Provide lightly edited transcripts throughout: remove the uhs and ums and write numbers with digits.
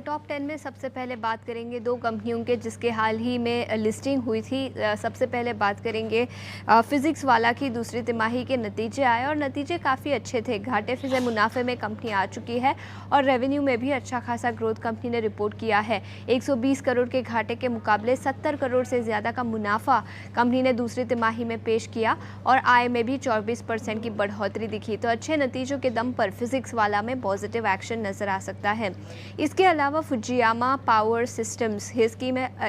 Top 10 में सबसे पहले बात करेंगे दो कंपनियों के जिसके हाल ही में लिस्टिंग हुई थी। सबसे पहले बात करेंगे फिजिक्स वाला की दूसरी तिमाही के नतीजे आए और नतीजे काफ़ी अच्छे थे। घाटे से मुनाफे में कंपनी आ चुकी है और रेवेन्यू में भी अच्छा खासा ग्रोथ कंपनी ने रिपोर्ट किया है। 120 करोड़ के घाटे के मुकाबले 70 करोड़ से ज़्यादा का मुनाफा कंपनी ने दूसरी तिमाही में पेश किया और आय में भी 24% की बढ़ोतरी दिखी। तो अच्छे नतीजों के दम पर फिजिक्स वाला में पॉजिटिव एक्शन नज़र आ सकता है। इसके अलावा फुजियामा पावर सिस्टम्स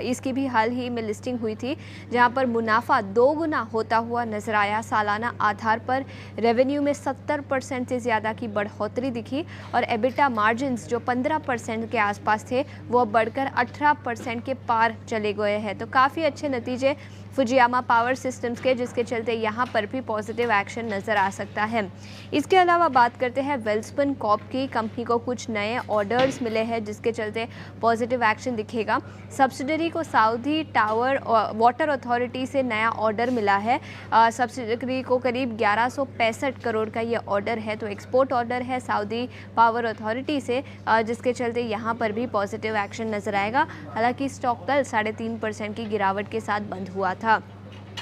इसकी भी हाल ही में लिस्टिंग हुई थी, जहां पर मुनाफा 2 गुना होता हुआ नजर आया। सालाना आधार पर रेवेन्यू में 70% से ज़्यादा की बढ़ोतरी दिखी और एबिटा मार्जिन्स जो 15% के आसपास थे वो बढ़कर 18% के पार चले गए हैं। तो काफ़ी अच्छे नतीजे फुजियामा पावर सिस्टम्स के, जिसके चलते यहाँ पर भी पॉजिटिव एक्शन नज़र आ सकता है। इसके अलावा बात करते हैं वेल्सपन कॉर्प की। कंपनी को कुछ नए ऑर्डर्स मिले हैं जिसके चलते पॉजिटिव एक्शन दिखेगा। सब्सिडरी को सऊदी टावर वाटर अथॉरिटी से नया ऑर्डर मिला है। सब्सिडरी को करीब 1165 करोड़ का ये ऑर्डर है। तो एक्सपोर्ट ऑर्डर है सऊदी पावर अथॉरिटी से, जिसके चलते यहाँ पर भी पॉजिटिव एक्शन नज़र आएगा। हालांकि स्टॉक कल 3.5% की गिरावट के साथ बंद हुआ था।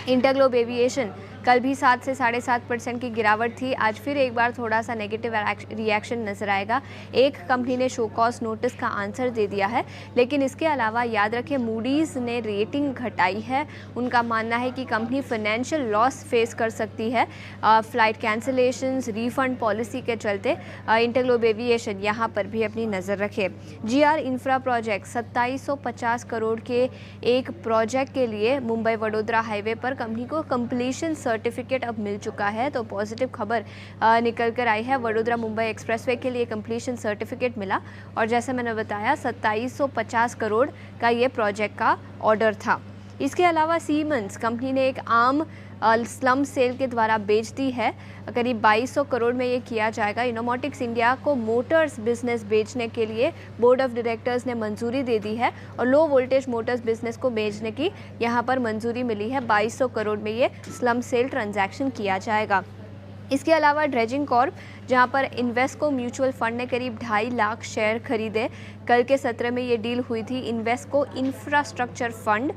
इंटरग्लोब एविएशन कल भी 7 से 7.5% की गिरावट थी। आज फिर एक बार थोड़ा सा नेगेटिव रिएक्शन नजर आएगा। एक कंपनी ने शो कॉज नोटिस का आंसर दे दिया है, लेकिन इसके अलावा याद रखें मूडीज़ ने रेटिंग घटाई है। उनका मानना है कि कंपनी फाइनेंशियल लॉस फेस कर सकती है फ्लाइट कैंसिलेशंस, रिफंड पॉलिसी के चलते। इंटरग्लोब एविएशन यहाँ पर भी अपनी नज़र रखे। जीआर इंफ्रा प्रोजेक्ट 2750 करोड़ के एक प्रोजेक्ट के लिए मुंबई वडोदरा हाईवे पर कंपनी को कंप्लीशन सर्टिफिकेट अब मिल चुका है। तो पॉजिटिव खबर निकल कर आई है। वडोदरा मुंबई एक्सप्रेसवे के लिए कंप्लीशन सर्टिफिकेट मिला और जैसे मैंने बताया 2750 करोड़ का ये प्रोजेक्ट का ऑर्डर था। इसके अलावा सीमेंस कंपनी ने एक आम स्लम सेल के द्वारा बेच दी है। करीब 2200 करोड़ में ये किया जाएगा। इनोमोटिक्स इंडिया को मोटर्स बिजनेस बेचने के लिए बोर्ड ऑफ डायरेक्टर्स ने मंजूरी दे दी है और लो वोल्टेज मोटर्स बिजनेस को बेचने की यहाँ पर मंजूरी मिली है। 2200 करोड़ में ये स्लम सेल ट्रांजैक्शन किया जाएगा। इसके अलावा ड्रेजिंग कॉर्प, जहां पर इन्वेस्को म्यूचुअल फंड ने करीब 2.5 लाख शेयर खरीदे। कल के सत्र में ये डील हुई थी। इन्वेस्को इंफ्रास्ट्रक्चर फंड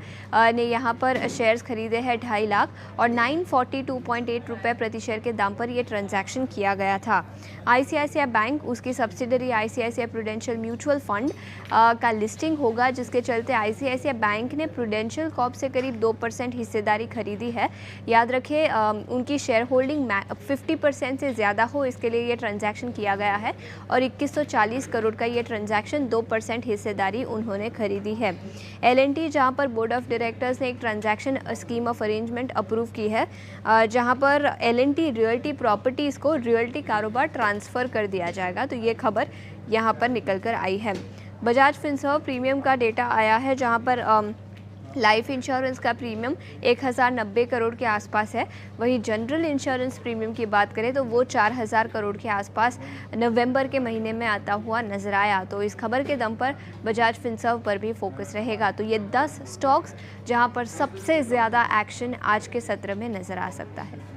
ने यहां पर शेयर्स खरीदे हैं 2.5 लाख और 942.8 रुपये प्रति शेयर के दाम पर यह ट्रांजैक्शन किया गया था। आईसीआईसीआई बैंक, उसकी subsidiary ICICI prudential mutual fund का लिस्टिंग होगा, जिसके चलते आईसीआईसीआई बैंक ने प्रूडेंशियल कॉर्प से करीब 2% हिस्सेदारी खरीदी है। याद रखें उनकी शेयर होल्डिंग 50% से ज़्यादा हो, इसके लिए ये ट्रांजैक्शन किया गया है और 2140 करोड़ का ये ट्रांजैक्शन 2% हिस्सेदारी उन्होंने खरीदी है। एल&टी, जहां पर बोर्ड ऑफ डायरेक्टर्स ने एक transaction scheme of arrangement approve की है, जहां पर एल&टी रियल्टी प्रॉपर्टीज़ को रियल्टी कारोबार ट्रांसफ़र कर दिया जाएगा। तो ये खबर यहाँ पर निकल कर आई है। बजाज फिनसर्व प्रीमियम का डेटा आया है, जहाँ पर लाइफ इंश्योरेंस का प्रीमियम 1090 करोड़ के आसपास है। वहीं जनरल इंश्योरेंस प्रीमियम की बात करें तो वो 4000 करोड़ के आसपास नवंबर के महीने में आता हुआ नजर आया। तो इस खबर के दम पर बजाज फिनसर्व पर भी फोकस रहेगा। तो ये 10 स्टॉक्स जहां पर सबसे ज़्यादा एक्शन आज के सत्र में नज़र आ सकता है।